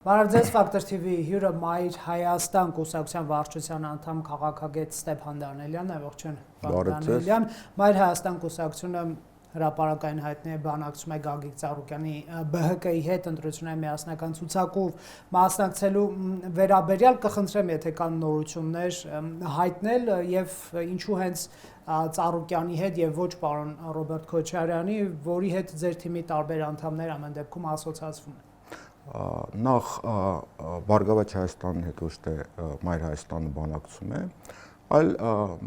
Բարև Ֆակտոր TV հյուրը Մայր Հայաստան կուսակցության վարչության անդամ քաղաքագետ Ստեփան Դանելյանն է, ողջույն պարոն Դանելյան։ Մայր Հայաստան կուսակցությունը հրապարակային հայտնի է բանակցում է Գագիկ Ծառուկյանի ԲՀԿ-ի հետ ընտրությունների միասնական ցուցակով մասնակցելու վերաբերյալ կխնդրեմ, եթե կան նորություններ հայտնել եւ ինչու հենց Ծառուկյանի հետ եւ ոչ պարոն Ռոբերտ Քոչարյանի, որի հետ ձեր թիմի տարբեր անդամներ ամեն դեպքում ասոցացվում են։ Նախ Բարգավաճ Հայաստանի հետ ոչ թե Մայր Հայաստանը բանակցում է, այլ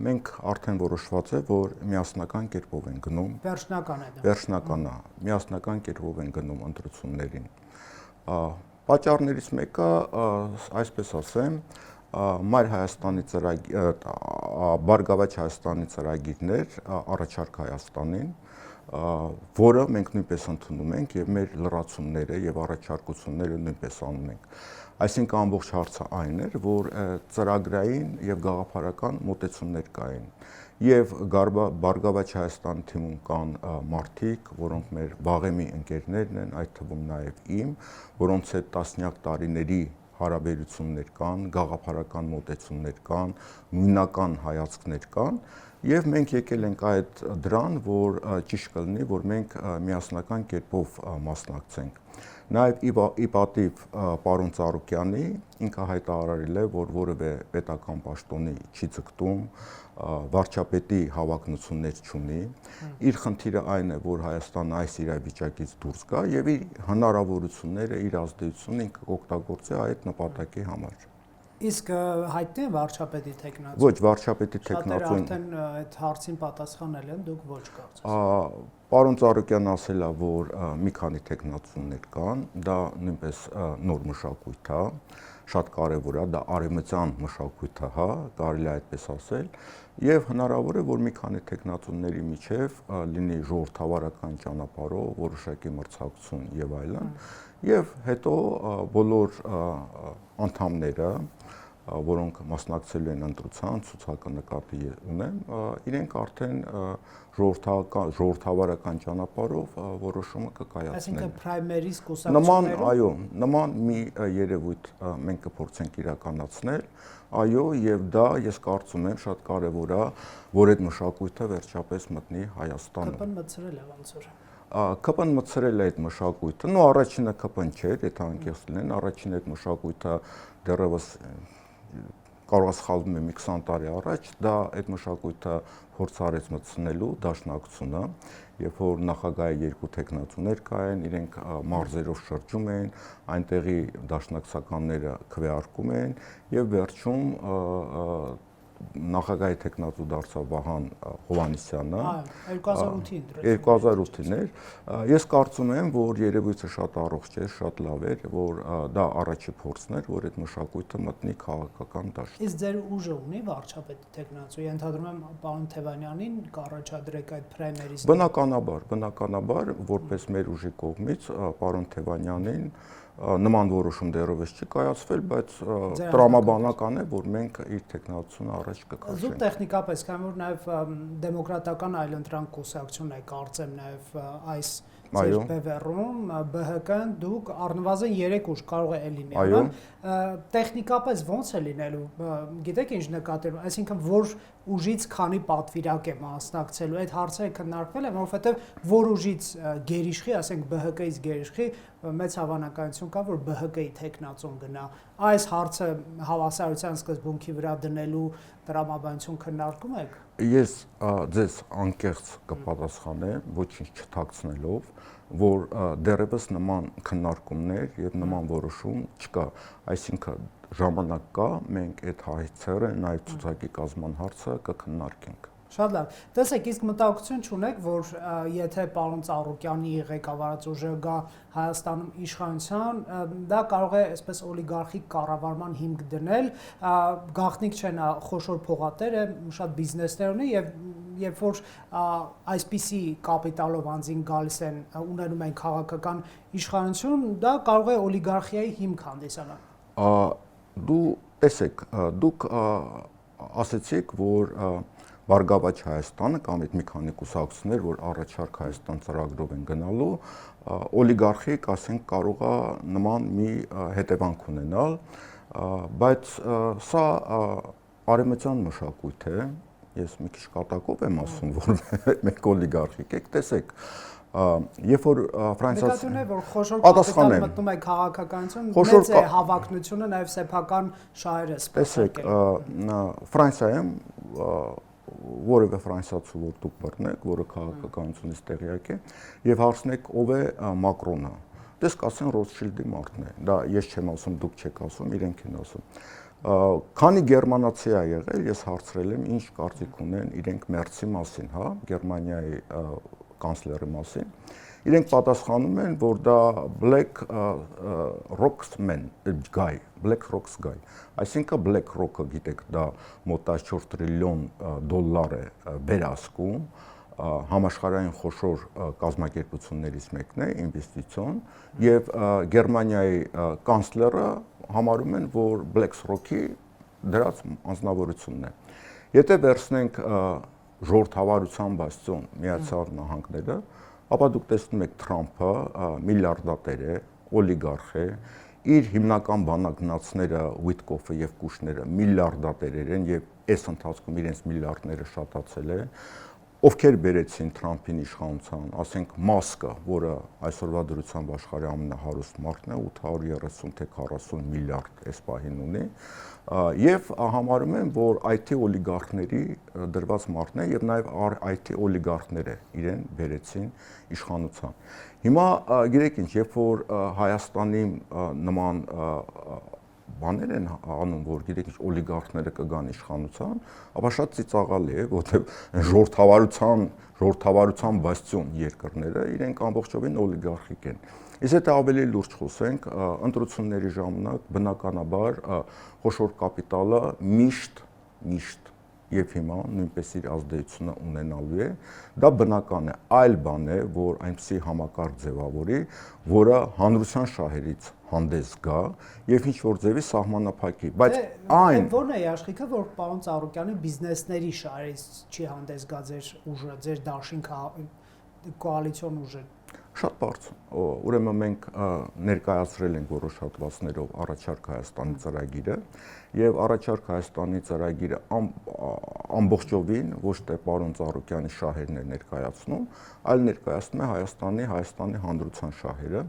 մենք արդեն որոշված է, որ միասնական կերպով են գնում։ Վերջնական է դա։ Վերջնական է, միասնական կերպով են գնում ընտրություններին։ Պատճառներից մեկը, այսպես ասեմ, Մայր Հայաստանի Բարգավաճ Հայաստանի ծրագիրներ առաջարկ Հայաստանին, որը մենք նույնպես ընդունում ենք եւ մեր լրացումները եւ առաջարկությունները նույնպես անում ենք։ Այսինքն ամբողջ հարցը այն էր, որ ծրագրային եւ գաղափարական մոտեցումներ կային։ Եվ Բարգավաճ Հայաստանի թիմում կան մարդիկ, որոնք մեր վաղեմի ընկերներն են, այդ թվում նաեւ իմ, որոնց հետ տասնյակ տարիների հարաբերություններ կան, գաղափարական մոտեցումներ կան, նույնական հայացքներ կան, եւ մենք եկել ենք այդ դրան, որ ճիշտ կլինի, որ մենք միասնական կերպով մասնակցենք։ Նաեւ ի պատիվ պարոն Ծառուկյանի ինքը հայտարարել է, որ որևէ պետական պաշտոնի չի ձգտում, վարչապետի հավակնություններ չունի։ Իր խնդիրը այն է, որ Հայաստանը այս իրավիճակից դուրս գա եւ իր հնարավորությունները, իր ազդեցությունը ինքը օգտագործի այդ նպատակի համար։ Իսկ հայտնի է վարչապետի տեխնացու։ Ոչ, վարչապետի տեխնացուն։ Արդեն այդ հարցին պատասխանել են, դուք ոչ կարծես։ Պարոն Ծառուկյանն ասել է, որ մի քանի տեխնացուներ կան, դա նույնպես նոր մշակույթ է, շատ կարևոր է, դա արևմտյան մշակույթ է, հա, կարելի է այդպես ասել, եւ հնարավոր է, որ մի քանի տեխնացուների միջև լինի ժողովրդավարական ճանապարհով որոշակի մրցակցություն եւ այլն, եւ հետո բոլոր անդամները, որոնք մասնակցելու են ընտրության, ցուցակը նկատի ունեմ, իրենք արդեն ժողովրդավարական ճանապարհով որոշումը կկայացնեն։ Այսինքն primary կուսակցություններով։ Այո, նման մի երևույթ մենք կփորձենք իրականացնել, այո, եւ դա ես կարծում եմ շատ կարեւոր է, որ այդ մշակույթը վերջապես մտնի Հայաստանում։ ԿՊ-ն մցրել է ոնց որ։ ԿՊ-ն մցրել է այդ մշակույթը, նո առաջինը ԿՊ-ն չէր, եթե անկեղծ լինեն, առաջին այդ մշակույթը դեռևս կարող է սխալվում եմ 20 տարի առաջ, դա այդ մշակույթը փորձարեց մտցնելու դաշնակցությունը, երբ որ նախագահի երկու տեխնացուներ կային, իրենք մարզերով շրջում են, այնտեղի դաշնակցականները քվեարկում են եւ վերջում նախագահի տեխնացու դարձավ Վահան Հովհաննիսյանը 2008-ին էր։ Ես կարծում եմ, որ երևույթը շատ առողջ էր, շատ լավ էր, որ դա առաջի փորձն էր, որ այդ մշակույթը մտնի քաղաքական դաշտ։ Իսկ ձեր ուժը ունի վարչապետի տեխնացու, ենթադրում եմ պարոն Թևանյանին կառաջադրեք այդ primary-ից։ Բնականաբար, որպես մեր ուժի կողմից պարոն Թևանյանին նման որոշում դեռևս չի կայացվել, բայց տրամաբանական է, որ մենք իր տեխնացությունը առաջ կքաշենք։ Զուտ տեխնիկապես, քանի որ նաև դեմոկրատական այլընտրանք կուսակցությունն է, կարծեմ նաև այս ձեր բևեռում, ԲՀԿ-ն դուք առնվազն 3 ուժ կարող է լինել։ Տեխնիկապես ոնց է լինելու, գիտեք ինչ նկատել, այսինքն որ ուժից քանի պատվիրակ է մասնակցելու, այդ հարցերը քննարկվել են, որովհետև որ ուժից գերիշխի, ասենք ԲՀԿ-ից գերիշխի, մեծ հավանականություն կա, որ ԲՀԿ-ի տեխնացուն գնա։ Այս հարցը հավասարության սկզբունքի վրա դնելու տրամաբանություն քննարկում եք։ Ես ձեզ անկեղծ կպատասխանեմ, ոչինչ չթաքցնելով, որ դեռևս նման քննարկումներ եւ նման որոշում չկա, այսինքն ժամանակ կա, մենք այդ հայցերը, նաեւ ցուցակի կազմման հարցը կքննարկենք։ Շատ լավ։ Տեսեք, իսկ մտահոգություն չունեք, որ եթե պարոն Ծառուկյանի ղեկավարած ուժը գա Հայաստանում իշխանության, դա կարող է այսպես օլիգարխիկ կառավարման հիմք դնել, գաղտնիք չեն խոշոր փողատերը, շատ բիզնեսներ ունի եւ երբ որ այսպիսի կապիտալով անձին գալիս են, ունենում են քաղաքական իշխանություն, դա կարող է օլիգարխիայի հիմք հանդիսանալ։ Դու տեսեք, դուք ասացիք, որ Բարգավաճ Հայաստանը կամ այդ մի քանի կուսակցություններ, որ առաջարկ Հայաստան ծրագրով են գնալու, օլիգարխիկ, ասենք, կարող է նման մի հետևանք ունենալ, բայց սա արևմտյան մշակույթ է, ես մի քիչ կատակով եմ ասում, որ մենք օլիգարխիկ ենք, տեսեք, երբ որ ֆրանսիացի նկատում է, որ խոշոր կապիտալ մտնում է քաղաքականություն, մեծ է հավակնությունը նաև սեփական շահերը սպասարկել։ Տեսեք, Ֆրանսիայում որևէ ֆրանսիացու որ դուք բռնեք, որը քաղաքականությունից տեղյակ է, եւ հարցնեք ով է Մակրոնը, դες կասեն Ռոթշիլդի մարդն է։ Դա ես չեմ ասում, դուք չեք ասում, իրենք են ասում։ Քանի գերմանացի է եղել, ես հարցրել եմ ինչ կարծիք ունեն իրենք Մերցի մասին, հա, Գերմանիայի կանցլերի մասին։ Իրենք պատասխանում են, որ դա Black Rocks guy, Black Rocks guy։ Այսինքն Black Rock-ը գիտեք, դա մոտ 4 տրիլիոն դոլար է վերահսկում, համաշխարհային խոշոր կազմակերպություններից մեկն է, ինվեստիցիոն, եւ Գերմանիայի կանցլերը համարում են, որ Black Rock-ի դրած անձնավորությունն է։ Եթե վերցնենք ժողովրդավարության բաստիոն Միացյալ Նահանգները, ապա դուք տեսնում եք Թրամփը միլիարդատեր է, օլիգարխ է, իր հիմնական բանագնացները Ուիտկոֆը եւ Կուշները միլիարդատերեր են եւ այս ընթացքում իրենց միլիարդները շատացել է, ովքեր բերեցին Թրամփին իշխանության, ասենք Մասկը, որը այսօրվա դրությամբ աշխարհի ամենահարուստ մարդն է, 830 թե 40 միլիարդ այս պահին ունի, եւ համարում են, որ IT օլիգարխների դրված մարդն է եւ նաեւ IT օլիգարխները իրեն բերեցին իշխանության։ Հիմա գիտեք ինչ, երբ որ Հայաստանի նման բաներ են անում, որ գիտեք ինչ օլիգարխները կգան իշխանության, ապա շատ ծիծաղալի է, որտեղ ժողովրդավարության բաստիոն երկրները իրենք ամբողջովին օլիգարխիկ են։ Իսկ եթե ավելի լուրջ խոսենք, ընտրությունների ժամանակ բնականաբար խոշոր կապիտալը միշտ եւ հիմա նույնպես իր ազդեցությունը ունենալու է, դա բնական է, այլ բան է, որ այնպիսի համակարգ ձևավորի, որը հանրության շահերից հանդես գա եւ ինչ որ ձևի սահմանափակի, բայց այն ո՞րն է աշխիքը, որ պարոն Ծառուկյանի բիզնեսների շահերից չի հանդես գա ձեր ուժը, ձեր դաշինք կոալիցիոն ուժը։ Շատ բարձր։ Ուրեմն մենք ներկայացրել ենք որոշ հատվածներով առաջարկ Հայաստանի ծրագիրը եւ առաջարկ Հայաստանի ծրագիրը ամբողջովին ոչ թե պարոն Ծառուկյանի շահերն է ներկայացնում, այլ ներկայացնում է Հայաստանի հանրության շահերը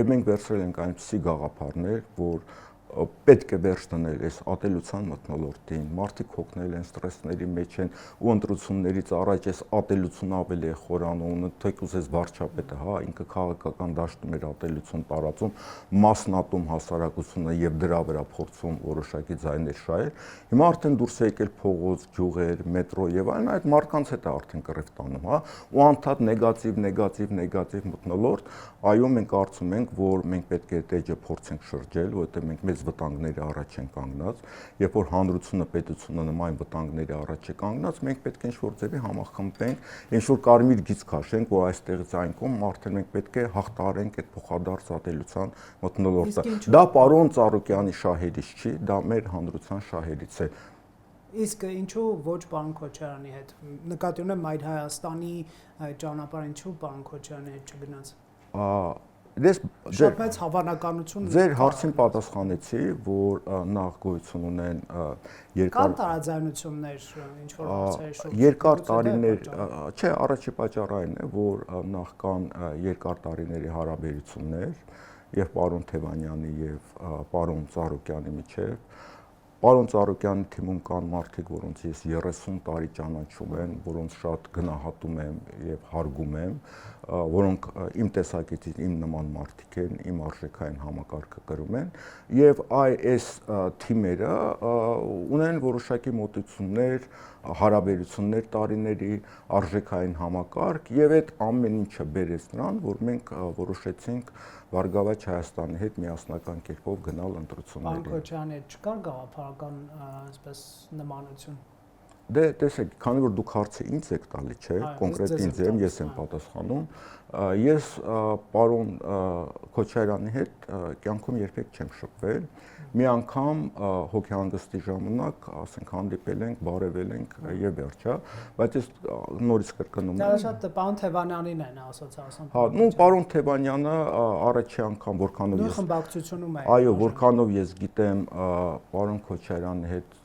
եւ մենք վերցրել ենք այնպիսի գաղափարներ, որ պետք է վերջ դնել այս ատելության մթնոլորտին, մարդիկ հոգնել են, ստրեսների մեջ են ու ընտրություններից առաջ այս ատելությունը ավելի է խորանում, թեկուզ այս վարչապետը, հա, ինքը քաղաքական դաշտում էր ատելություն տարածում, մասնատում հասարակությունը եւ դրա վրա փորձում որոշակի ձայներ շահել։ Հիմա արդեն դուրս է եկել փողոց, ջուղեր, մետրո եւ այլն, այդ մարդկանց հետ է արդեն կռիվ տանում, հա, ու անդադ նեգատիվ մթնոլորտ, այո, մենք կարծում ենք, որ մենք պետք է այդ էջը փորձենք շրջել, որովհետեւ մենք մեծ վտանգների առաջ են կանգնած, երբ որ հանրությունը, պետությունը նման վտանգների առաջ է կանգնած, մենք պետք է ինչ-որ ձևի համախմբենք, ինչ-որ կարմիր գիծ քաշենք, որ այստեղից այն կողմ արդեն մենք պետք է հաղթահարենք այդ փոխադարձ ատելության մթնոլորտը։ Դա պարոն Ծառուկյանի շահերից չի, դա մեր հանրության շահերից է։ Իսկ ինչու ոչ պարոն Քոչարյանի հետ, նկատի ունեմ Այլ Հայաստանի ճանապարհ, ինչու պարոն Քոչարյանի հետ չգնաց։ Շատ մեծ հավանականություն ձեր հարցին պատասխանեցի, որ նախ գոյություն ունեն կան տարաձայնություններ ինչ որ հարցերի շուրջ։ Երկար տարիներ, չէ, առաջի պատճառը այն է, որ նախ կան երկար տարիների հարաբերություններ եւ պարոն Թևանյանի եւ պարոն Ծառուկյանի միջեւ։ Պարոն Ծառուկյանի թիմում կան մարդիկ, որոնց ես 30 տարի ճանաչում եմ, որոնց շատ գնահատում եմ եւ հարգում եմ, որոնք իմ տեսակետից իմ նման մարդիկ են, իմ արժեքային համակարգը կրում են եւ այս թիմերը ունեն որոշակի մոտեցումներ, հարաբերություններ տարիների, արժեքային համակարգ եւ այդ ամեն ինչը բերեց նրան, որ մենք որոշեցինք Բարգավաճ Հայաստանի հետ միասնական կերպով գնալ ընտրություններին։ Պարոն Քոչարյանի հետ չկար գաղափարական այսպես նմանություն։ Դե տեսեք, քանի որ դուք հարցը ինձ եք տալի, չէ, կոնկրետ ինձ եմ, ես եմ պատասխանում, ես պարոն Քոչարյանի հետ կյանքում երբեք չեմ շփվել։ Մի անգամ հոգեհանգստի ժամանակ, ասենք, հանդիպել ենք, բարևել ենք եւ վերջա, բայց ես նորից կրկնում եմ։ Դա շատ պարոն Թևանյանին են ասոցիացիան։ Հա, նու պարոն Թևանյանը առաջի անգամ որքանով ես խմբակցությունում եմ։ Այո, որքանով ես գիտեմ պարոն Քոչարյանի հետ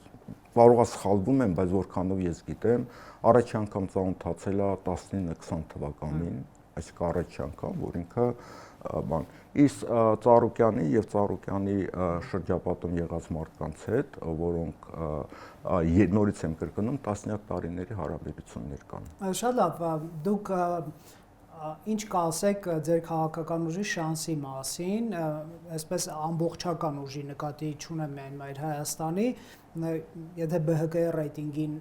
կարող է սխալվում եմ, բայց որքանով ես գիտեմ, առաջի անգամ ծանոթացել է 19-20 թվականին, այսինքն առաջի անգամ, որ ինքը բան իսկ Ծառուկյանի եւ Ծառուկյանի շրջապատում եղած մարդկանց հետ, որոնք նորից եմ կրկնում, տասնյակ տարիների հարաբերություններ կան։ Շատ լավ, դուք ինչ կասեք ձեր քաղաքական ուժի շանսի մասին, այսպես ամբողջական ուժի նկատի չունեմ միայն Մայր Հայաստանի, եթե ԲՀԿ-ի ռեյտինգին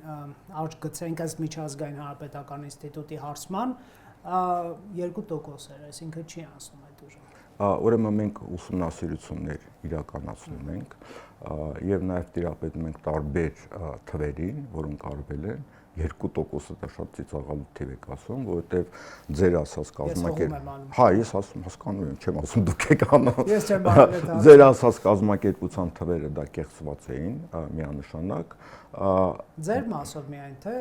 աճ գցենք այս միջազգային հանրապետական ինստիտուտի հարցման 2% էր, այսինքն չի անցնում այդ ուժը։ Ուրեմն մենք ուսումնասիրություններ իրականացնում ենք եւ նաեւ տիրապետում ենք տարբեր թվերին, որոնք արվել են 2%-ը դա շատ ծիծաղալու թիվ եք ասում, որովհետև ձեր ասած կազմակերպ Հա, ես ասում հասկանում եմ, չեմ ասում դուք եք անում։ Ես չեմ անում։ Ձեր ասած կազմակերպության թվերը դա կեղծված էին միանշանակ։ Ձեր մասով միայն թե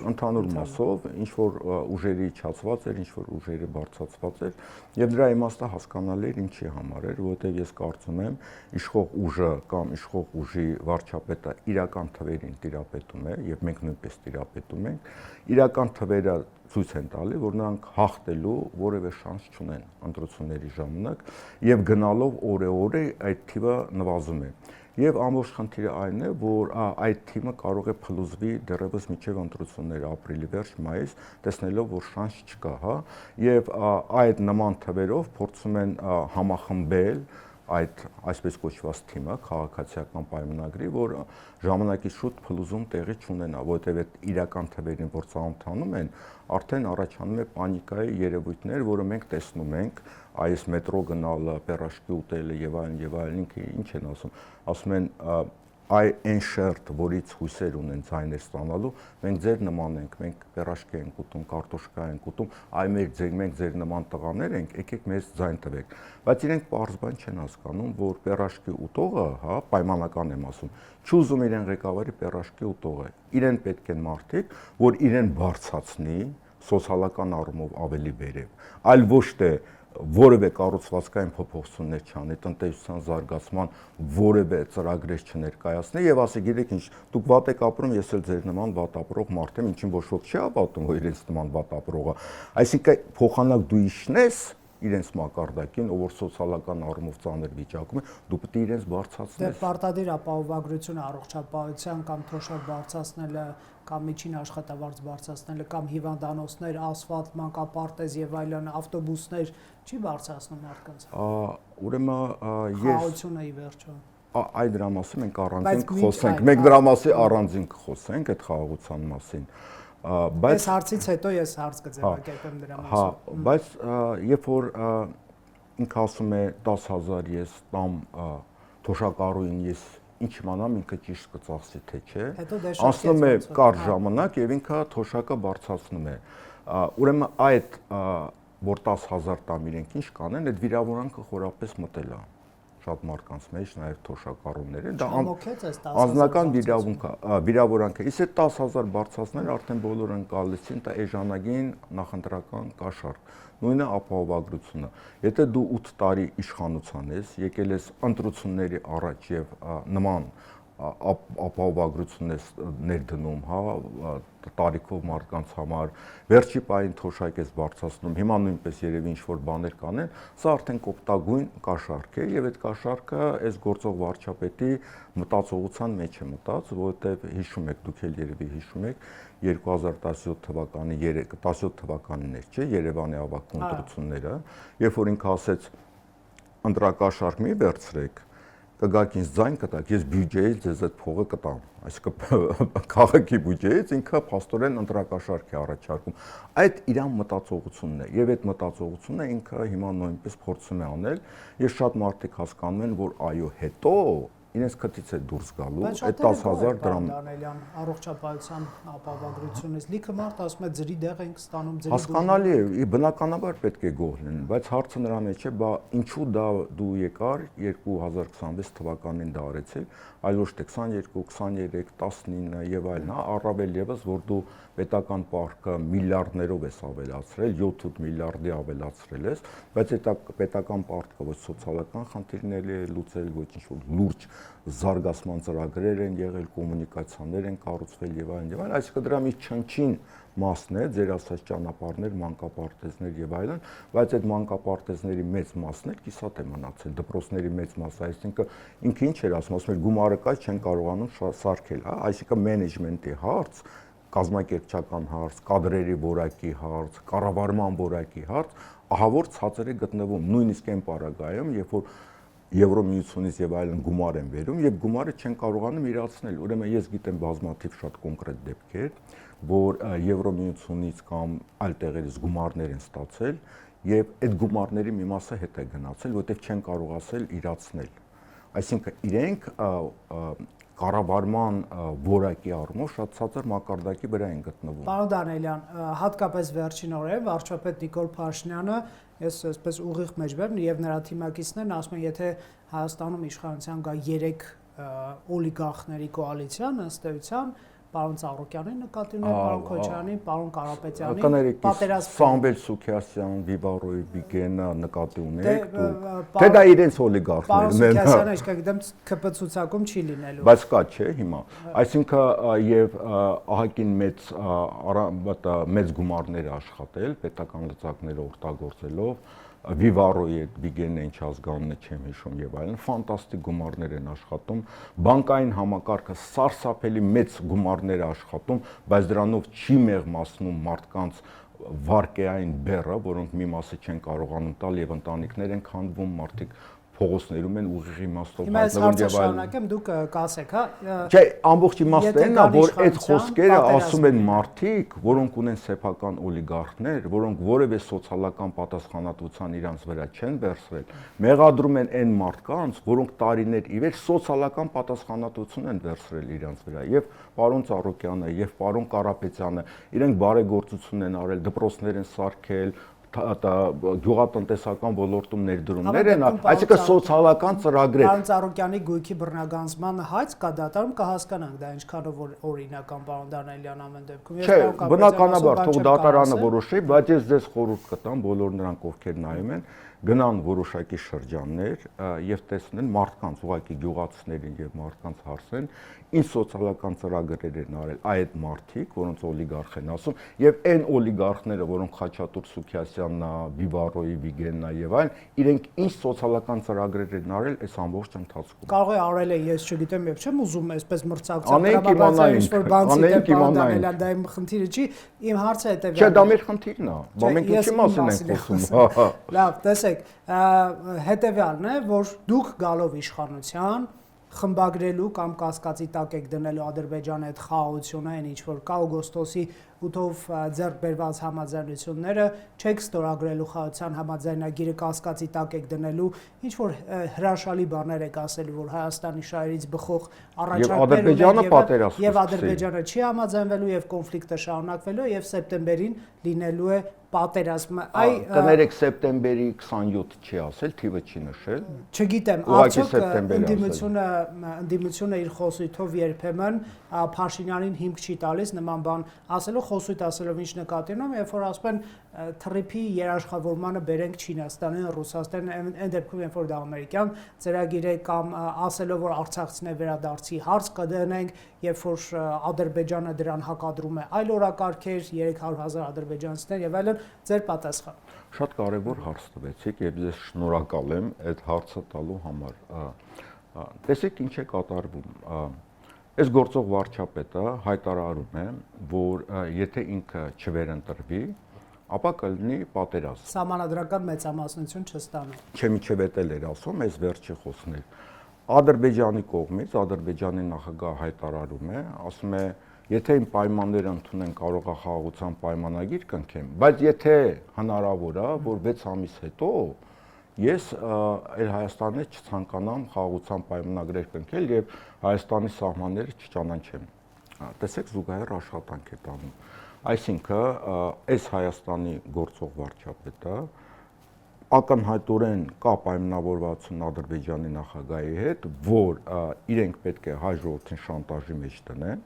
ընդհանուր մասով, ինչ որ ուժերի իջացված էր, ինչ որ ուժերը բարձրացված էր, եւ դրա իմաստը հասկանալի էր ինչի համար էր, որովհետեւ ես կարծում եմ, իշխող ուժը կամ իշխող ուժի վարչապետը իրական թվերին տիրապետում է եւ մենք նույնպես տիրապետում ենք, իրական թվերը ցույց են տալի, որ նրանք հաղթելու որևէ շանս չունեն ընտրությունների ժամանակ եւ գնալով օրե այդ թիվը նվազում է։ Եվ ամբողջ խնդիրը այն է, որ այդ թիմը կարող է փլուզվի դեռևս մինչև ընտրությունները ապրիլի վերջ, մայիս, տեսնելով, որ շանս չկա, հա, եւ այդ նման թվերով փորձում են համախմբել այդ այսպես կոչված թիմը քաղաքացիական պայմանագրի, որ ժամանակից շուտ փլուզում տեղի չունենա, որովհետև այդ իրական թվերին, որ ծանոթանում են, արդեն առաջանում է պանիկայի երևույթներ, որը մենք տեսնում ենք, այս մետրո գնալը, պերաշկի ուտելը եւ այլն, ինքը ինչ են ասում են այն շերտ, որից հույսեր ունեն ձայներ ստանալու, մենք ձեր նման ենք, մենք պերաշկի ենք ուտում, կարտոշկա ենք ուտում, մենք ձեր նման տղաներ ենք, եկեք մեզ ձայն տվեք։ Բայց իրենք պարզ բան չեն հասկանում, որ պերաշկի ուտողը, հա, պայմանական եմ ասում, չուզում իրեն ղեկավարի պերաշկի ուտողը։ Իրեն պետք են մարդիկ, որ իրեն բարձրացնի, սոցիալական առումով ավելի վերև, այլ ոչ թե որևէ կառուցվածքային փոփոխություններ չանի, տնտեսության զարգացման որևէ ծրագրեր չներկայացնի եւ ասի, գիտեք ինչ, դուք վատ եք ապրում, ես էլ ձեր նման վատ ապրող մարդ եմ, ինչին ոչ ոք չի ապատում, որ իրենց նման վատ ապրողը։ Այսինքն փոխանակ դու իշնես իրենց մակարդակին, ով որ սոցիալական առումով ծանր վիճակում է, դու պետք է իրենց բարձրացնես։ Դե պարտադիր ապահովագրությունը առողջապահության կամ թոշակ բարձրացնելը կամ միջին աշխատավարձ բարձրացնելը կամ հիվանդանոցներ, ասֆալտ, մանկապարտեզ եւ այլն, ավտոբուսներ չի բարձրացնում մարդկանց։ Ուրեմն ես խաղաղությունը ի վերջո։ Այդ դրա մասին մենք առանձին կխոսենք։ Մենք դրա մասին առանձին կխոսենք այդ խաղաղության մասին։ Բայց հարցից հետո ես հարց կձևակերպեմ դրա մասին։ Հա, բայց երբ որ ինքը ասում է 10000 ես տամ թոշակառուին, ես ինչ իմանամ ինքը ճիշտ կծախսի թե չէ, անցնում է կարճ ժամանակ եւ ինքը թոշակը բարձրացնում է։ Ուրեմն այդ որ 10000 տամ իրենք ինչ կանեն, այդ վիրավորանքը խորապես մտել է շատ մարդկանց մեջ, նաև թոշակառուները, դա անձնական վիրավորանք է։ Իսկ այդ 10000 բարձրացնել արդեն բոլորը գալիս են դա էժանագին նախընտրական կաշառք։ Նույնը ապահովագրությունը։ Եթե դու 8 տարի իշխանության ես, եկել ես ընտրությունների առաջ եւ նման ապահովագրություններ ներդնում, հա, տարիքով մարդկանց համար, վերջի պահին թոշակ ես բարձրացնում, հիմա նույնպես երևի ինչ-որ բաներ կանեն, սա արդեն կոպտագույն կաշառք է եւ այդ կաշառքը այս գործող վարչապետի մտածողության մեջ է մտած, որովհետեւ հիշում եք, դուք էլ երևի հիշում եք 2017 թվականի 17 թվականներ, չէ, Երևանի ավագ ընտրությունները, երբ որ ինքը ասեց ընտրակաշառք մի վերցրեք, կգաք ինձ ձայն կտակ, ես բյուջեից ձեզ այդ փողը կտամ, այսինքն քաղաքի բյուջեից ինքը փաստորեն ընտրակաշառք է առաջարկում։ Այդ իրան մտածողությունն է եւ այդ մտածողությունը ինքը հիմա նույնպես փորձում է անել։ Ես շատ մարդիկ հասկանում են, որ այո, հետո իրենց քթից է դուրս գալու այդ 10000 դրամ։ Դանիելյան, առողջապահության ապահովագրությունից լիքը մարդ ասում է ջրի դեղ ենք ստանում, ջրի Հասկանալի է, բնականաբար պետք է գոհ լինեն, բայց հարցը նրան է, չէ, բա ինչու դա դու եկար 2026 թվականին դա արեցել, այլ ոչ թե 22, 23, 19 եւ այլն, հա, առավել եւս որ դու պետական պարկը միլիարդներով ես ավելացրել, 7-8 միլիարդի ավելացրել ես, բայց այդ պետական պարկը ոչ սոցիալական խնդիրներ է լուծել, ոչ ինչ-որ լուրջ զարգացման ծրագրեր են եղել, կոմունիկացիաներ են կառուցվել եւ այլն, այսինքն դրա մի չնչին մասն է, ձեր ասած ճանապարհներ, մանկապարտեզներ եւ այլն, բայց այդ մանկապարտեզների մեծ մասն էլ կիսատ է մնացել, դպրոցների մեծ մասը, այսինքն ինքը ինչ էր ասում էր գումարը կա, չեն կարողանում սարքել, հա, այսինքն մենեջմենտի հարց, կազմակերպչական հարց, կադրերի որակի հարց, կառավարման որակի հարց, ահա որ ցածր է գտնվում, նույնիսկ այն պարագայում, երբ որ Եվրոմիությունից եւ այլն գումար են վերում եւ գումարը չեն կարողանում իրացնել։ Ուրեմն ես գիտեմ բազմաթիվ շատ կոնկրետ դեպքեր, որ Եվրոմիությունից կամ այլ տեղերից գումարներ են ստացել եւ այդ գումարների մի մասը հետ է գնացել, որտեղ չեն կարողացել իրացնել։ Այսինքն իրենք կառավարման որակի առումով շատ ցածր մակարդակի վրա են գտնվում։ Պարոն Դանիելյան, հատկապես վերջին օրերին վարչապետ Նիկոլ Փաշինյանը, ես այսպես ուղիղ մեջբերն եւ նրա թիմակիցներն ասում են, եթե Հայաստանում իշխանության գա 3 օլիգարխների կոալիցիան, ըստ էության պարոն Ծառուկյանի նկատի ունեն, պարոն Քոչարյանի, պարոն Կարապետյանի, պատերազմ Սամվել Սուքիասյան, Վիվարոյի Վիգենը նկատի ունեք դուք։ Թե դա իրենց օլիգարխներն են։ Պարոն Սուքիասյանը այսքան գիտեմ ԿՊ ցուցակում չի լինելու։ Բայց կա չէ հիմա։ Այսինքն եւ ահագին մեծ գումարներ աշխատել պետական լծակները օգտագործելով Վիվարոյի այդ Վիգենը ինչ ազգանունը չեմ հիշում եւ այլն, ֆանտաստիկ գումարներ են աշխատում, բանկային համակարգը սարսափելի մեծ գումարներ է աշխատում, բայց դրանով չի մեղմացնում մարդկանց վարկեային բեռը, որոնք մի մասը չեն կարողանում տալ եւ ընտանիքներ են քանդվում, մարդիկ փողոցներում են ուղիղ իմաստով հայտնվում եւ այլն։ Դուք կասեք, հա։ Չէ, ամբողջ իմաստը այն է, որ այդ խոսքերը ասում են մարդիկ, որոնք ունեն սեփական օլիգարխներ, որոնք որևէ սոցիալական պատասխանատվության իրանց վրա չեն վերցրել, մեղադրում են այն մարդկանց, որոնք տարիներ ի վեր սոցիալական պատասխանատվություն են վերցրել իրանց վրա, եւ պարոն Ծառուկյանը եւ պարոն Կարապետյանը իրենք բարեգործություն են արել, դպրոցներ են սարքել, գյուղատնտեսական ոլորտում ներդրումներ են, այսինքն սոցիալական ծրագրեր։ Պարոն Ծառուկյանի գույքի բռնագանձման հայց կա դատարանում կհասկանանք դա ինչքանով օրինական պարոն Դանիելյան ամեն դեպքում։ Չէ, բնականաբար թող դատարանը որոշի, բայց ես ձեզ խորհուրդ կտամ բոլոր նրանք ովքեր նայում են, գնան որոշակի շրջաններ եւ տեսնեն մարդկանց ուղղակի գյուղացիներին եւ մարդկանց հարցեն ինչ սոցիալական ծրագրեր են արել այդ մարդիկ, որոնց օլիգարխ են ասում, եւ այն օլիգարխները, որոնք Խաչատուր Սուքիասյանն, Վիվարոյի Վիգենն եւ այլն, իրենք ինչ սոցիալական ծրագրեր են արել այս ամբողջ ընթացքում։ Կարող է արել է, ես չգիտեմ եւ չեմ ուզում այսպես մրցակցել, դա իմ խնդիրը չի, իմ հարցը հետեւյալն է։ Չէ, դա մեր խնդիրն է, բա մենք ինչի մասին ենք խոսում։ Լավ, տեսեք, հետեւյալն է, որ դուք գալով իշխանության խմբագրելու կամ կասկածի տակ եք դնելու Ադրբեջանի այդ խաղաղությունը, այն ինչ որ կա օգոստոսի 8-ով ձեռք բերված համաձայնությունները, չեք ստորագրելու խաղաղության համաձայնագիրը, կասկածի տակ եք դնելու, ինչ որ հրաշալի բաներ եք ասելու, որ Հայաստանի շահերից բխող առաջարկներ եւ Ադրբեջանը չի համաձայնվելու եւ կոնֆլիկտը շարունակվելու եւ սեպտեմբերին լինելու է պատերազմ։ Կներեք սեպտեմբերի 27 չի ասել, թիվը չի նշել։ Չգիտեմ, արդյոք ընդդիմությունը իր խոսույթով երբեմն Փաշինյանին հիմք չի տալիս նման բան ասելու, խոսույթ ասելով ինչ նկատի ունեմ, երբ որ ասում են թռիփի երաշխավորմանը բերենք Չինաստանին, Ռուսաստանին, այն դեպքում երբ որ դա ամերիկյան ծրագիր է կամ ասելով որ արցախցիներ վերադարձի հարց կդնենք, երբ որ Ադրբեջանը դրան հակադրում է այլ օրակարգեր, 300,000 ադրբեջանցիներ եւ այլն, ձեր պատասխան։ Շատ կարևոր հարց տվեցիք եւ ես շնորհակալ եմ այդ հարցը տալու համար։ Տեսեք ինչ է կատարվում։ Այս գործող վարչապետը հայտարարում է, որ եթե ինքը չվերընտրվի, ապա կլինի պատերազմ։ Սահմանադրական մեծամասնություն չստանա։ Չէ, միջև էլ էր ասում, այս վերջի խոսքն էր։ Ադրբեջանի կողմից Ադրբեջանի նախագահ հայտարարում է, ասում է, եթե իմ պայմանները ընդունեն, կարող է խաղաղության պայմանագիր կնքեմ, բայց եթե հնարավոր է, որ 6 ամիս հետո ես այլ Հայաստանի չցանկանամ խաղաղության պայմանագրեր կնքել եւ Հայաստանի սահմանները չճանաչեմ։ Տեսեք, զուգահեռ աշխատանք է տանում։ Այսինքն, այս Հայաստանի գործող վարչապետը ակնհայտորեն կա պայմանավորվածություն Ադրբեջանի նախագահի հետ, որ իրենք պետք է հայ ժողովրդին շանտաժի մեջ տնեն,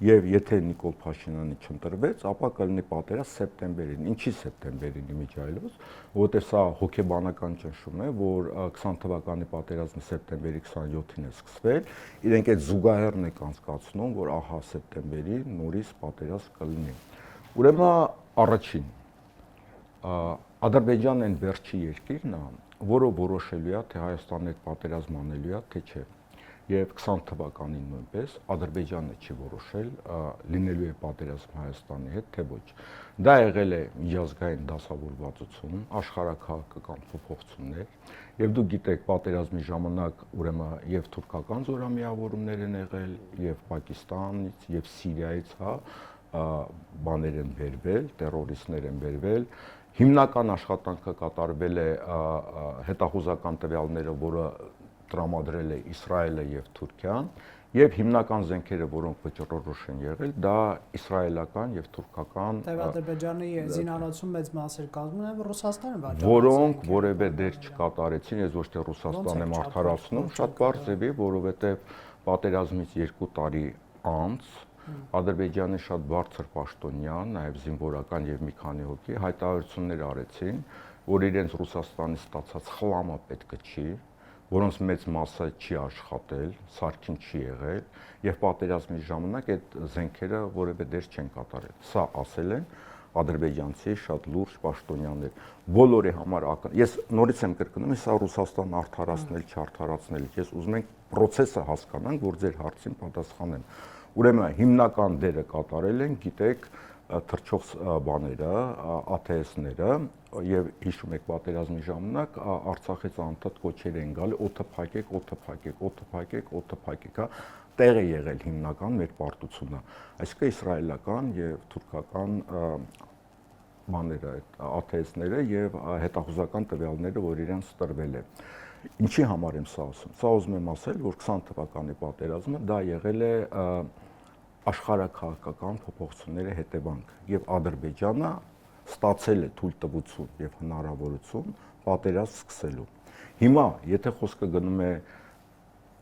եւ եթե Նիկոլ Փաշինյանը չընտրվեց, ապա կլինի պատերազմ սեպտեմբերին։ Ինչի սեպտեմբերին իմիջիայլոց, որովհետեւ սա հոգեբանական ճնշում է, որ 20 թվականի պատերազմը սեպտեմբերի 27-ին է սկսվել, իրենք այդ զուգահեռն են անցկացնում, որ ահա սեպտեմբերին նորից պատերազմ կլինի։ Ուրեմն առաջին Ադրբեջանն այն վերջի երկիրն է, որը որոշելու է, թե Հայաստանը այդ պատերազմ անելու է, թե չէ։ Եվ 20 թվականին նույնպես Ադրբեջանը չի որոշել լինելու է պատերազմ Հայաստանի հետ, թե ոչ։ Դա եղել է միջազգային դասավորվածություն, աշխարհաքաղաքական փոփոխություններ, եւ դուք գիտեք, պատերազմի ժամանակ ուրեմն եւ թուրքական զորամիավորումներ են եղել, եւ Պակիստանից, եւ Սիրիայից, բաներ են բերվել, տերորիստներ են բերվել։ Հիմնական աշխատանքը կատարվել է հետախուզական տվյալները, որը տրամադրել է Իսրայելը եւ Թուրքիան, եւ հիմնական զենքերը, որոնք վճռորոշ են եղել, դա իսրայելական եւ թուրքական Ադրբեջանի զինանոցում մեծ մասեր կազմում են Ռուսաստանը վաճառել, որոնք որևէ դեր չկատարեցին, ես ոչ թե Ռուսաստանը մարդարացնում, շատ բարձր է, որովհետեւ պատերազմից 2 տարի անց Ադրբեջանի շատ բարձր պաշտոնյան, նաև զինվորական եւ մի քանի հոգի հայտարարություններ արեցին, որ իրենց Ռուսաստանից ստացած խլամը պետք չի, որոնց մեծ մասը չի աշխատել, սարքին չի եղել եւ պատերազմի ժամանակ այդ զենքերը որևէ դեր չեն կատարել։ Սա ասել են ադրբեջանցի շատ լուրջ պաշտոնյաներ։ Բոլորի համար ես նորից եմ կրկնում, սա Ռուսաստան արդարացնել, չարդարացնել։ Ես ուզում եմ process-ը հասկանանք, որ ձեր հարցին պատասխանեմ։ Ուրեմն հիմնական դերը կատարել են, գիտեք, թռչող բաները, ATS-ները, եւ հիշում եք պատերազմի ժամանակ Արցախից անդադ կոչեր են գալի օդը փակեք, օդը փակեք, օդը փակեք, օդը փակեք, տեղ է եղել հիմնական մեր պարտությունը։ Այսինքն իսրայելական եւ թուրքական բաները, ATS-ները եւ հետախուզական տվյալները, որ իրենց տրվել է։ Ինչի համար եմ սա ասում։ Սա ուզում եմ ասել, որ 20 թվականի պատերազմը դա եղել է աշխարհաքաղաքական փոփոխությունների հետևանք եւ Ադրբեջանը ստացել է թույլտվություն եւ հնարավորություն պատերազմ սկսելու։ Հիմա, եթե խոսքը գնում է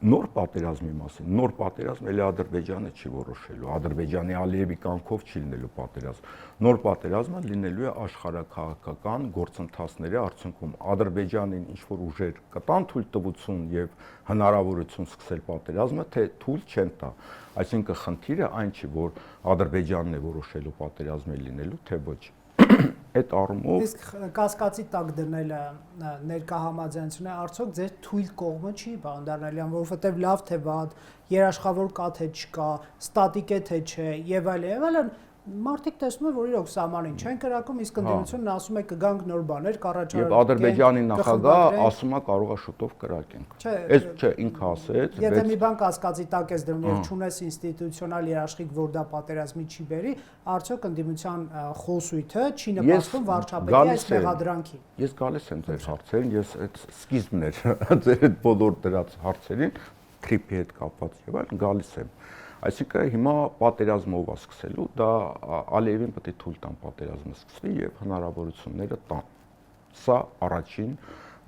նոր պատերազմի մասին, նոր պատերազմ էլի Ադրբեջանը չի որոշելու, Ադրբեջանի Ալիևի կամքով չի լինելու պատերազմ։ Նոր պատերազմը լինելու է աշխարհաքաղաքական գործընթացների արդյունքում։ Ադրբեջանին ինչ որ ուժեր կտան թույլտվություն եւ հնարավորություն սկսել պատերազմը, թե թույլ չեն տա։ Այսինքն խնդիրը այն չի, որ Ադրբեջանն է որոշելու պատերազմը լինելու, թե ոչ։ Այդ առումով իսկ կասկածի տակ դնելը ներկա համաձայնությունը արդյոք ձեր թույլ կողմը չի բանդանալյան, որովհետև լավ թե վատ, երաշխավոր կա թե չկա, ստատիկ է թե չէ, եւ այլն, մարդիկ տեսնում են, որ իրոք սահմանին չեն կրակում, իսկ ընդդիմությունն ասում է կգանք նոր բաներ կառաջարկենք։ Եվ Ադրբեջանի նախագահը ասում է կարող է շուտով կրակենք։ Այս չէ, ինքը ասեց, եթե մի բան կասկածի տակ ես դնում եւ չունես ինստիտուցիոնալ երաշխիք, որ դա պատերազմի չի բերի, արդյոք ընդդիմության խոսույթը չի նպաստում վարչապետի այս մեղադրանքին։ Ես գալիս եմ ձեր հարցերին, ես այդ սկիզբն էր ձեր այդ բոլոր դրած հարցերին, քրիպի հետ կապված եւ այլն գալիս եմ։ Այսինքն հիմա պատերազմով է սկսելու, դա Ալիևին պետք է թույլ տան պատերազմը սկսվի եւ հնարավորությունները տան։ Սա առաջին,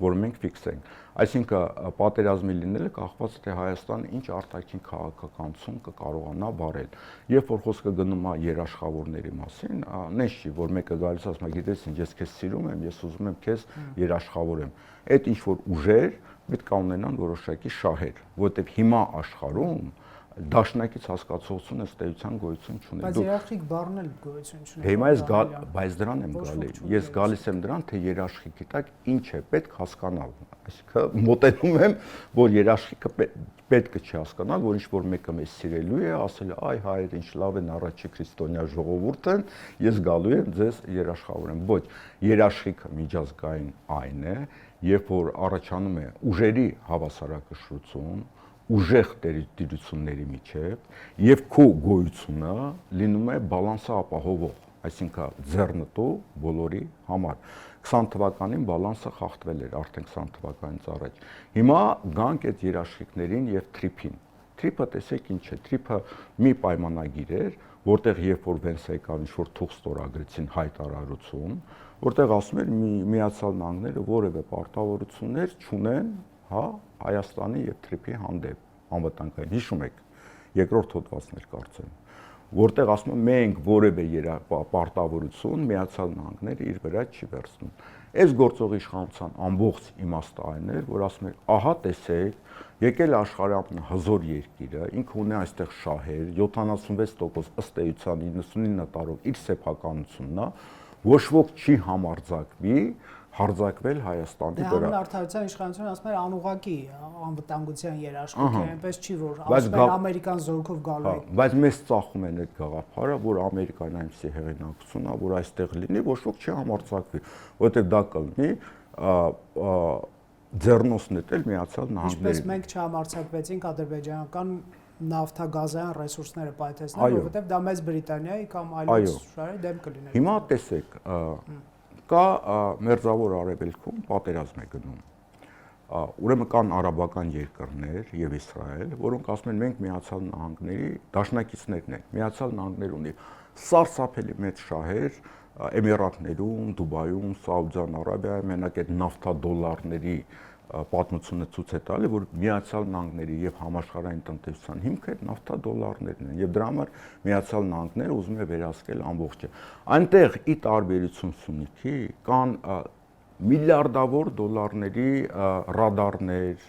որ մենք ֆիքսենք։ Այսինքն պատերազմի լինելը կախված է թե Հայաստանը ինչ արտաքին քաղաքականություն կկարողանա վարել։ Երբ որ խոսքը գնում է երաշխավորների մասին, նենց չի, որ մեկը գալիս ասում է, գիտես ինչ, ես քեզ սիրում եմ, ես ուզում եմ քեզ երաշխավորեմ։ Այդ ինչ որ ուժեր պետք է ունենան որոշակի շահեր, որովհետեւ հիմա աշխարհում դաշնակից հասկացողություն ըստ էության գոյություն չունի։ Բայց երաշխիք բառն էլ գոյություն չունի։ Հիմա ես բայց դրան եմ գալի։ Ես գալիս եմ դրան, թե երաշխիքի տակ ինչ է պետք հասկանալ։ Այսինքն մոտենում եմ, որ երաշխիքը պետք է չի հասկանալ, որ ինչ որ մեկը մեզ սիրելու է, ասել է, այ հայեր ինչ լավ են առաջի քրիստոնյա ժողովուրդ են, ես գալու եմ ձեզ երաշխավորեմ։ Ոչ, երաշխիքը միջազգային այն է, երբ որ առաջանում է ուժերի հավասարակշռություն, ուժեղ դիրությունների միջև եւ քո գոյությունը լինում է բալանսը ապահովող, այսինքն ձեռնտու բոլորի համար։ 20 թվականին բալանսը խախտվել էր, արդեն 20 թվականից առաջ։ Հիմա գանք այդ երաշխիքներին եւ թրիփին։ Թրիփը տեսեք ինչ է, թրիփը մի պայմանագիր էր, որտեղ երբ որ Վենսը եկավ ինչ-որ թուղթ ստորագրեցին հայտարարություն, որտեղ ասում էր Միացյալ Նահանգները որևէ պարտավորություններ չունեն, հա, Հայաստանի եւ թրիփի հանդեպ անվտանգային։ Հիշում եք, երկրորդ հոդվածներ կարծեմ, որտեղ ասում են մենք որևէ պարտավորություն Միացյալ Նահանգները իր վրա չի վերցնում։ Այս գործող իշխանության ամբողջ իմաստը այն էր, որ ասում էր, ահա տեսեք, եկել աշխարհի ամենահզոր երկիրը, ինքը ունի այստեղ շահեր, 76% ըստ էության 99 տարով իր սեփականությունն է, ոչ ոք չի համարձակվի հարձակվել Հայաստանի վրա։ Հանուն արդարության իշխանությունը ասում էր անուղղակի անվտանգության երաշխիք է, այնպես չի որ ասում են ամերիկան զորքով գալու է։ Բայց մեզ ծախում են այդ գաղափարը, որ Ամերիկան այնպեսի հեղինակություն է, որ այստեղ լինի, ոչ ոք չի համարձակվի, որովհետև դա կլինի ձեռնոց նետել Միացյալ Նահանգներին։ Ինչպես մենք չհամարձակվեցինք ադրբեջանական նավթագազային ռեսուրսները պայթեցնել, որովհետև դա Մեծ Բրիտանիայի կամ այլ շահերի դեմ կլիներ։ Հիմա տեսեք, կա Մերձավոր Արևելքում պատերազմ է գնում։ Ուրեմն կան արաբական երկրներ եւ Իսրայել, որոնք ասում են մենք Միացյալ Նահանգների դաշնակիցներն ենք։ Միացյալ Նահանգները ունի սարսափելի մեծ շահեր Էմիրատներում, Դուբայում, Սաուդյան Արաբիայում, մենակ այդ նավթադոլարների պատմությունը ցույց է տալի, որ Միացյալ Նահանգների եւ համաշխարհային տնտեսության հիմքը այդ նավթադոլարներն են եւ դրա համար Միացյալ Նահանգները ուզում է վերահսկել ամբողջը։ Այնտեղ ի տարբերություն Սյունիքի կան միլիարդավոր դոլարների ռադարներ,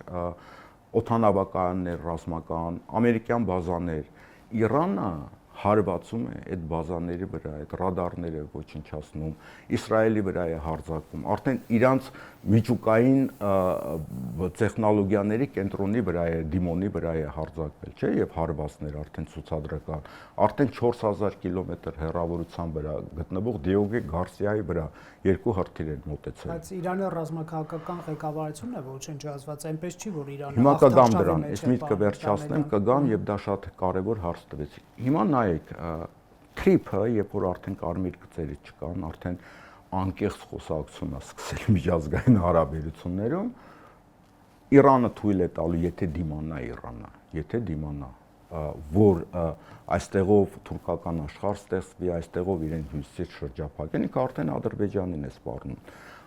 օդանավակայաններ ռազմական, ամերիկյան բազաներ։ Իրանը հարվածում է այդ բազաների վրա, այդ ռադարները ոչնչացնում, Իսրայելի վրա է հարձակվում, արդեն իրանց միջուկային տեխնոլոգիաների կենտրոնի վրա է, դիմոնի վրա է հարձակվել, չէ, եւ հարվածներ արդեն ցուցադրական, արդեն 4000 կիլոմետր հեռավորության վրա գտնվող Դիոգե Գարսիայի վրա երկու հրթիռ են մոտեցել։ Բայց Իրանի ռազմաքաղաքական ղեկավարությունն է ոչնչացված, այնպես չի, որ Իրանը հիմա կգամ դրան, այս միտքը վերջացնեմ, կգամ եւ դա շատ կարեւոր հարց տվեցի։ Հիմա նայեք, թրիփը, երբ որ արդեն կարմիր գծերը չկան, արդեն անկեղծ խոսակցությունն է սկսել միջազգային հարաբերություններում, Իրանը թույլ է տալու, եթե դիմանա, որ այստեղով թուրքական աշխարհ ստեղծվի, այստեղով իրեն հյուսիսից շրջափակեն, ինքը արդեն Ադրբեջանին է սպառնում։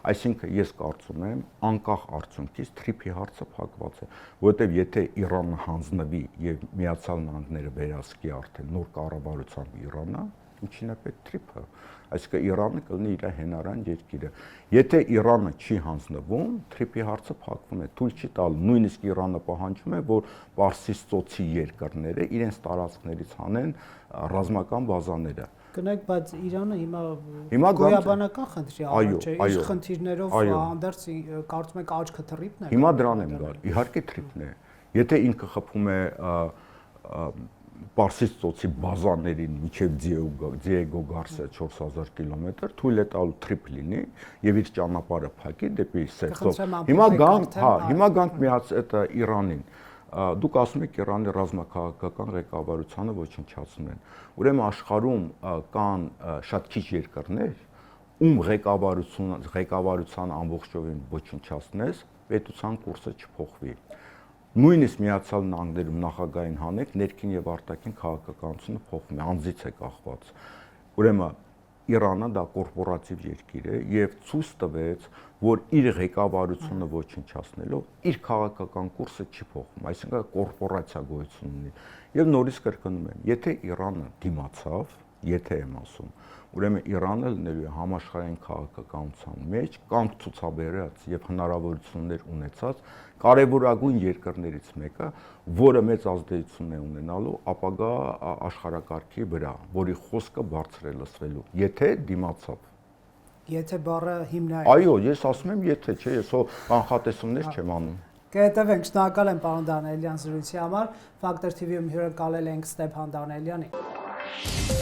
Այսինքն ես կարծում եմ, անկախ արդյունքից թրիփի հարցը փակված է, որովհետև եթե Իրանը հանձնվի եւ Միացյալ Նահանգները վերահսկի արդեն նոր կառավարությամբ Իրանը, ինչին է պետք թրիփը, այսինքն Իրանը կլինի իր հենարան երկիրը։ Եթե Իրանը չի հանձնվում, թրիփի հարցը փակվում է, թույլ չի տալու, նույնիսկ Իրանը պահանջում է, որ Պարսից ծոցի երկրները իրենց տարածքներից հանեն ռազմական բազաները։ Կնեք, բայց Իրանը հիմա գոյաբանական խնդրի առաջ է, իր խնդիրներով հանդերձ կարծում եք աչքը թրիփն է։ Հիմա դրան եմ գալ, իհարկե թրիփն է։ Եթե ինքը խփում է Պարսից ծոցի բազաներին միջև Դիեգո Գարսիա 4000 կիլոմետր, թույլ է տալու թրիփ լինի եւ իր ճանապարհը փակի դեպի Սերտով։ Հիմա գանք այդ Իրանին։ Դուք ասում եք Իրանի ռազմաքաղաքական ղեկավարությանը ոչնչացնում են։ Ուրեմն աշխարհում կան շատ քիչ երկրներ, ում ղեկավարության ամբողջովին ոչնչացնես, պետության կուրսը չփոխվի։ Նույնիսկ Միացյալ Նահանգներում նախագահային հանեք, ներքին եւ արտաքին քաղաքականությունը փոխվում է, անձից է կախված։ Ուրեմն Իրանը դա կորպորատիվ երկիր է եւ ցույց տվեց, որ իր ղեկավարությունը ոչնչացնելով իր քաղաքական կուրսը չի փոխում, այսինքն կորպորացիա գոյություն ունի։ Եվ նորից կրկնում եմ, եթե Իրանը դիմացավ, եթե եմ ասում, ուրեմն Իրանը լինելու է համաշխարհային քաղաքականության մեջ կամք ցուցաբերած եւ հնարավորություններ ունեցած կարևորագույն երկրներից մեկը, որը մեծ ազդեցություն է ունենալու ապագա աշխարհակարգի վրա, որի խոսքը բարձր է լսվելու, եթե դիմացավ։ Եթե բառը հիմնային։ Այո, ես ասում եմ եթե, չէ, ես կանխատեսումներ չեմ անում։ Կհետևենք, շնորհակալ եմ պարոն Դանիելյան զրույցի համար։ Factor TV-ում հյուրընկալել ենք Ստեփան Դանիելյանին։